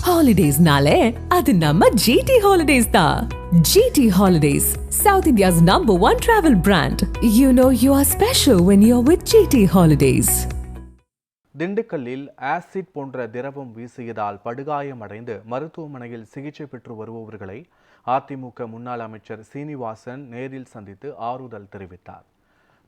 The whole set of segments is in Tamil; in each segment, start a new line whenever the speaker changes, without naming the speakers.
Holidays-nale, adu namma GT Holidays da. GT Holidays, South India's #1 travel brand. You know you are special when you're with GT Holidays.
திண்டுக்கல்லில் ஆசிட் போன்ற திரவம் வீசியதால் படுகாயமடைந்து மருத்துவமனையில் சிகிச்சை பெற்று வருபவர்களை அதிமுக முன்னாள் அமைச்சர் சீனிவாசன் நேரில் சந்தித்து ஆறுதல் தெரிவித்தார்.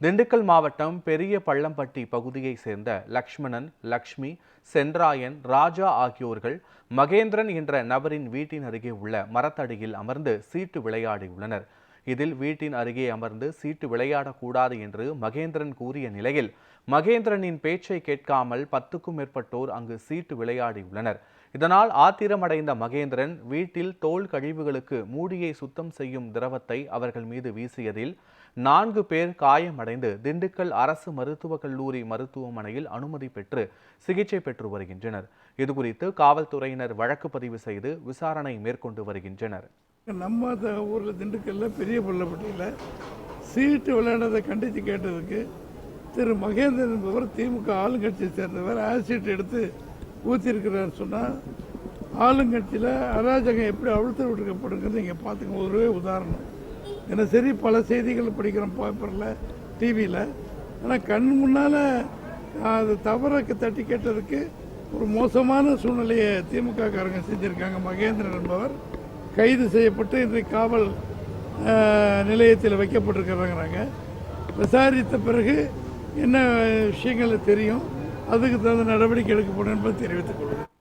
திண்டுக்கல் மாவட்டம் பெரிய பள்ளம்பட்டி பகுதியை சேர்ந்த லக்ஷ்மணன், லக்ஷ்மி, சென்றாயன், ராஜா ஆகியோர்கள் மகேந்திரன் என்ற நபரின் வீட்டின் அருகே உள்ள மரத்தடியில் அமர்ந்து சீட்டு விளையாடியுள்ளனர். இதில் வீட்டின் அருகே அமர்ந்து சீட்டு விளையாடக்கூடாது என்று மகேந்திரன் கூறிய நிலையில் மகேந்திரனின் பேச்சை கேட்காமல் 10க்கும் மேற்பட்டோர் அங்கு சீட்டு விளையாடியுள்ளனர். இதனால் ஆத்திரமடைந்த மகேந்திரன் வீட்டில் தோல் கழிவுகளுக்கு மூடியை சுத்தம் செய்யும் திரவத்தை அவர்கள் மீது வீசியதில் 4 பேர் காயமடைந்து திண்டுக்கல் அரசு மருத்துவக் கல்லூரி மருத்துவமனையில் அனுமதி பெற்று சிகிச்சை பெற்று வருகின்றனர். இதுகுறித்து காவல்துறையினர் வழக்கு பதிவு செய்து விசாரணை மேற்கொண்டு வருகின்றனர்.
நம்ம ஊரில் திண்டுக்கல்ல பெரிய பள்ளப்பட்டியில் சீட்டு விளையாடுறதை கண்டித்து கேட்டதுக்கு திரு மகேந்திரன் என்பவர் திமுக ஆளுங்கட்சியை சேர்ந்தவர் ஆசிட் எடுத்து ஊற்றிருக்கிறார் சொன்னால் ஆளுங்கட்சியில் அராஜகம் எப்படி அழுத்த விட்டுக்கப்படுங்கிறது நீங்கள் பார்த்துக்க ஒரே உதாரணம். தினசரி பல செய்திகள் படிக்கிறோம் பேப்பரில், டிவியில். ஆனால் கண் முன்னால் அது தவறுக்கு தட்டி கேட்டதுக்கு ஒரு மோசமான சூழ்நிலையை திமுக காரங்க செஞ்சுருக்காங்க. மகேந்திரன் என்பவர் கைது செய்யப்பட்டு இன்றைக்கு காவல் நிலையத்தில் வைக்கப்பட்டிருக்கிறாங்க. விசாரித்த பிறகு என்ன விஷயங்கள் தெரியும், அதுக்கு தகுந்த நடவடிக்கை எடுக்கப்படும் என்பதை தெரிவித்துக் கொள்கிறேன்.